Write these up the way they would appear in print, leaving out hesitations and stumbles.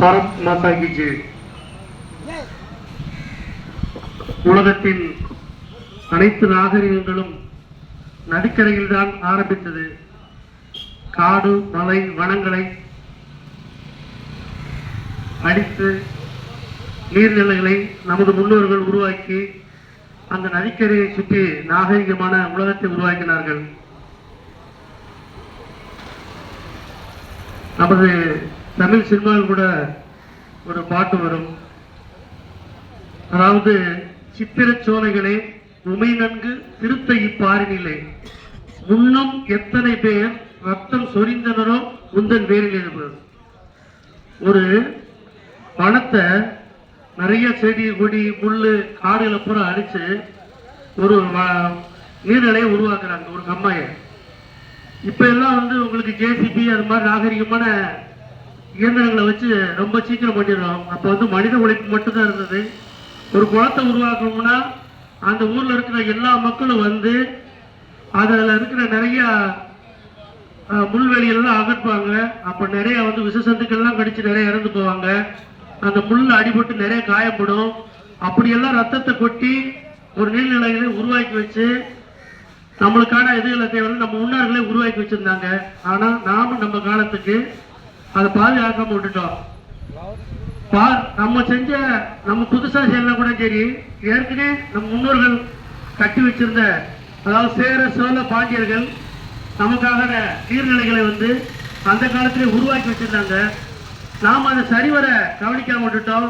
பாரத் மாதா கி ஜெய். உலகத்தின் அனைத்து நாகரிகங்களும் நதிக்கரையில் தான் ஆரம்பித்தது. காடு மலை வனங்களை அடித்து நீர்நிலைகளை நமது முன்னோர்கள் உருவாக்கி அந்த நதிக்கரையை சுற்றி நாகரிகமான உலகத்தை உருவாக்கினார்கள். நமது தமிழ் சினிமாவில் கூட ஒரு பாட்டு வரும். அதாவது, சித்திர சோலைகளே உமை நன்கு திருத்த இப்பாரினிலே முன்னும் எத்தனை பேர் ரத்தம் சொரிந்தனரோ முந்தன் வேரில் எழுப்பது. ஒரு பணத்தை நிறைய செடி கொடி முள்ளு காடுகளை பூரா அடிச்சு ஒரு நீர்நிலையை உருவாக்குறாங்க, ஒரு கம்மாயை. இப்ப எல்லாம் உங்களுக்கு ஜேசிபி அது மாதிரி நாகரிகமான இயந்திரங்களை வச்சு ரொம்ப சீக்கிரம் பண்ணிடுறோம். அப்ப மனித உழைப்பு மட்டும்தான் இருந்தது. ஒரு குளத்தை உருவாக்கணும்னா அந்த ஊர்ல இருக்கிற எல்லா மக்களும் அதுல இருக்கிற நிறைய முள்வெளியெல்லாம் அகற்றுவாங்க. அப்ப நிறைய விஷசந்துக்கள்லாம் கடிச்சு நிறைய இறந்து போவாங்க. அந்த முள் அடிபட்டு நிறைய காயப்படும். அப்படியெல்லாம் ரத்தத்தை கொட்டி ஒரு நீர்நிலைகளை உருவாக்கி வச்சு நம்மளுக்கான இதுகளை தேவை நம்ம முன்னோர்களே உருவாக்கி வச்சிருந்தாங்க. ஆனா நாம நம்ம காலத்துக்கு அதை பாதுகாக்காம விட்டுட்டோம். நம்ம புதுசா செய்யலாம் கூட சரி, ஏற்கனவே நம்ம முன்னோர்கள் கட்டி வச்சிருந்த, அதாவது சேர சோழ பாண்டியர்கள் நமக்காக நீர்நிலைகளை அந்த காலத்திலே உருவாக்கி வச்சிருந்தாங்க. நாம் அதை சரிவர கவனிக்காம விட்டுட்டோம்.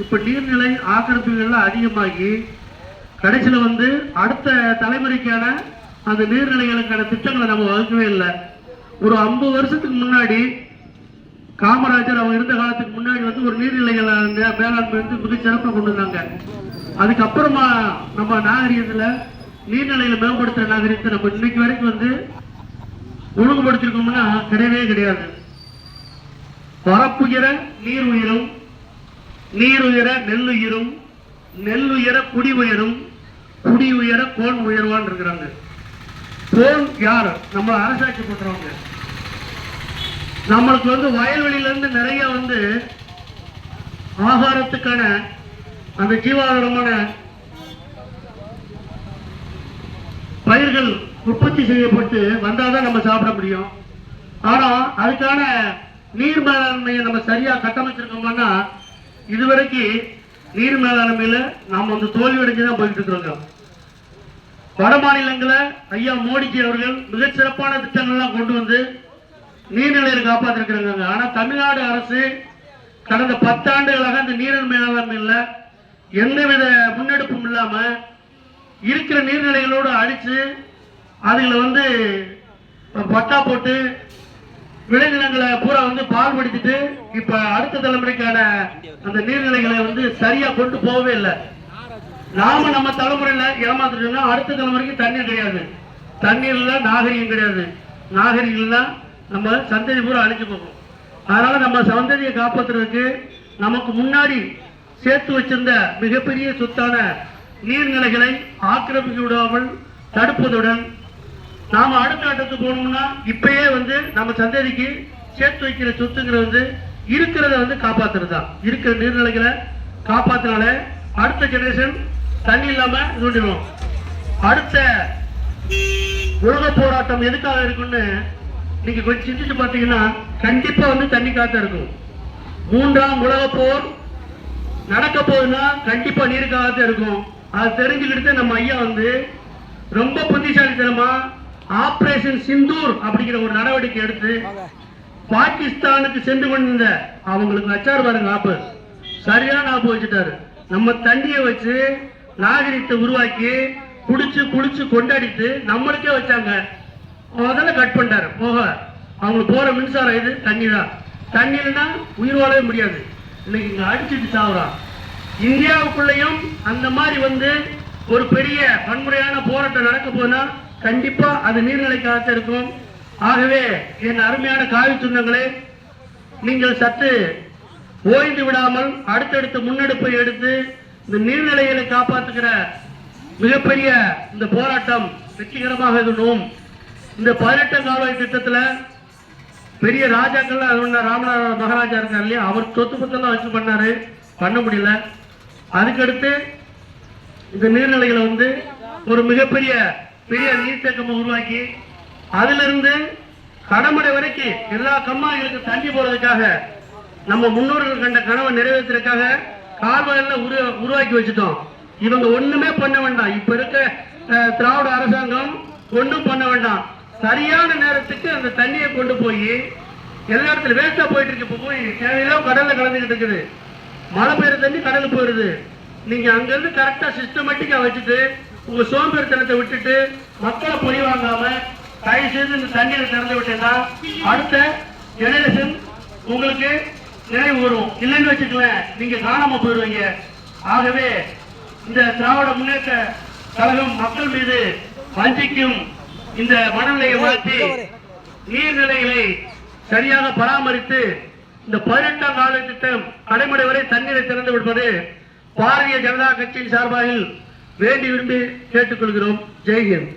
இப்ப நீர்நிலை ஆக்கிரமிப்புகள்லாம் அதிகமாகி கடைசியில் அடுத்த தலைமுறைக்கான அந்த நீர்நிலைகளுக்கான திட்டங்களை நம்ம வகுக்கவே இல்லை. ஒரு 50 வருஷத்துக்கு முன்னாடி காமராஜர் அவங்க இருந்த காலத்துக்கு முன்னாடி ஒரு நீர்நிலைகளை மேலாண்மை மிக சிறப்பாக கொண்டு வந்தாங்க. அதுக்கப்புறமா நம்ம நாகரிகத்துல நீர்நிலைகளை மேம்படுத்துற நாகரிகத்தை நம்ம இன்னைக்கு வரைக்கும் ஒழுங்குபடுத்திருக்கோம்னா கிடையவே கிடையாது. வரப்புயர நீர் உயரும், நீர் உயர நெல் உயரும், நெல் உயர குடி உயரும், குடி உயர கோன் உயர்வான் இருக்கிறாங்க. கோன் யார்? நம்ம அரசாட்சி பண்றவங்க. நம்மளுக்கு வயல்வெளியில இருந்து நிறைய ஆகாரத்துக்கான அந்த ஜீவாதாரமான பயிர்கள் உற்பத்தி செய்யப்பட்டு வந்தாதான் நம்ம சாப்பிட முடியும். ஆனா அதுக்கான நீர் மேலாண்மையை நம்ம சரியா கட்டமைச்சிருக்கோம்னா இதுவரைக்கும் நீர் மேலாண்மையில நாம தோல்வி அடைஞ்சுதான் போயிட்டு இருக்கிறோம். வட மாநிலங்களை ஐயா மோடிஜி அவர்கள் மிகச் சிறப்பான திட்டங்கள்லாம் கொண்டு நீர்நிலையை காப்பாற்றிருக்கிறாங்க. ஆனா தமிழ்நாடு அரசு கடந்த 10 ஆண்டுகளாக அந்த நீர் மேலாண்மையில எந்தவித முன்னெடுப்பும் இல்லாம இருக்கிற நீர்நிலைகளோடு அடிச்சு அதுல பட்டா போட்டு விளைநிலங்களை பூரா பால்படுத்திட்டு இப்ப அடுத்த தலைமுறைக்கான அந்த நீர்நிலைகளை சரியா கொண்டு போகவே இல்லை. நாம நம்ம தலைமுறையில ஏமாத்துட்டோம்னா அடுத்த தலைமுறைக்கு தண்ணீர் கிடையாது. தண்ணீர்ல நாகரிகம் கிடையாது. நாகரிகம்னா நம்ம சந்ததி பூரா அழிஞ்சு போகும். அதனால நம்ம சந்ததியை காப்பாற்றுறதுக்கு நமக்கு முன்னாடி சேர்த்து வச்சிருந்த மிகப்பெரிய சொத்தான நீர்நிலைகளை ஆக்கிரமிக்க விடாமல் தடுப்பதுடன் நாம அடுத்த கட்டத்துக்கு போகணும்னா இப்பயே நம்ம சந்ததிக்கு சேர்த்து வைக்கிற சொத்துங்கிறது இருக்கிறத காப்பாத்துறது தான். இருக்கிற நீர்நிலைகளை காப்பாத்தினால அடுத்த ஜெனரேஷன் தண்ணி இல்லாம தூண்டிடும். அடுத்த உலக போராட்டம் எதுக்காக இருக்குன்னு நீங்க கொஞ்சம் சிந்திச்சு பார்த்தீங்கன்னா கண்டிப்பா தண்ணி காத்தா இருக்கும். 3ஆம் உலக போர் நடக்க போகுதுன்னா கண்டிப்பா நீருக்காகத்தான் இருக்கும். அது தெரிஞ்சுக்கிட்டு நம்ம ஐயா ரொம்ப புத்திசாலித்தனமா ஆபரேஷன் சிந்தூர் அப்படிங்கிற ஒரு நடவடிக்கை எடுத்து பாகிஸ்தானுக்கு சென்று கொண்டிருந்த அவங்களுக்கு வச்சாரு பாருங்க ஆப்பு, சரியான ஆப்பு வச்சுட்டாரு. நம்ம தண்ணியை வச்சு நாகரிகத்தை உருவாக்கி குடிச்சு குளிச்சு கொண்டாடிட்டு நம்மளுக்கே வச்சாங்க. அதெல்லாம் கட் பண்ணிட்டாரு. போக அவங்களுக்கு போற மின்சாரம் இது தண்ணி தான். தண்ணி இல்லைன்னா உயிர் வாழவே முடியாது. இன்னைக்கு இங்க அடிச்சுட்டு சாவுறான். இந்தியாவுக்குள்ளேயும் அந்த மாதிரி ஒரு பெரிய வன்முறையான போராட்டம் நடக்க போனா கண்டிப்பா அது நீர்நிலைக்காக இருக்கும். ஆகவே என் அருமையான காவி சொந்தங்களே, நீங்கள் சற்று ஓய்ந்து விடாமல் அடுத்தடுத்த முன்னெடுப்பை எடுத்து இந்த நீர்நிலைகளை காப்பாற்றுகிற மிகப்பெரிய இந்த போராட்டம் வெற்றிகரமாக இருக்கணும். இந்த 18 கால்வாய் திட்டத்தில் பெரிய ராஜாக்கள் அது ஒன்று ராமநாத மகாராஜா இருக்கார் இல்லையா, அவர் சொத்து பத்தெல்லாம் வச்சு பண்ணாரு, பண்ண முடியல. அதுக்கடுத்து இந்த நீர்நிலைகளை வந்து ஒரு மிகப்பெரிய நீர்த்தேக்கத்தை உருவாக்கி அதுல இருந்து கடமடை வரைக்கும் எல்லா கம்மாய்களுக்கு தண்ணி போறதுக்காக நம்ம முன்னோர்கள் கண்ட கனவை நிறைவேற்றுறதுக்காக கால்வாயெல்லாம் உருவாக்கி வச்சுட்டோம். இவங்க ஒண்ணுமே பண்ண வேண்டாம். இப்ப இருக்க திராவிட அரசாங்கம் ஒன்றும் பண்ண வேண்டாம். சரியான நேரத்துக்கு அந்த தண்ணியை கொண்டு போய் எல்லா இடத்துல வேஸ்டா போயிட்டு இருக்கு. இப்ப போய் தேவையில்லாம் கடல்ல கலந்துகிட்டு இருக்குது. மழை பெய்யுற தண்ணி கடலுக்கு போயிருது. நீங்க அங்க இருந்து கரெக்டா சிஸ்டமேட்டிக்கா வச்சுட்டு உங்க சோம்பேறித்தனத்தை விட்டுட்டு மக்களை பொறி வாங்காம தயவு செய்து இந்த தண்ணீரை திறந்து விட்டீங்கன்னா அடுத்த ஜெனரேஷன் உங்களுக்கு நினைவு வரும். இல்லைன்னு வச்சுக்கலேன், நீங்க காணாம போயிடுவீங்க. ஆகவே இந்த திராவிட முன்னேற்ற கழகம் மக்கள் மீது வஞ்சிக்கும் இந்த மனநிலையை மாற்றி நீர்நிலைகளை சரியாக பராமரித்து இந்த 18ஆம் கால திட்டம் கடைமடை வரை தண்ணீரை திறந்து விடுவது பாரதிய ஜனதா கட்சியின் சார்பாக வேண்டி விரும்பி கேட்டுக்கொள்கிறோம். ஜெய்ஹிந்த்.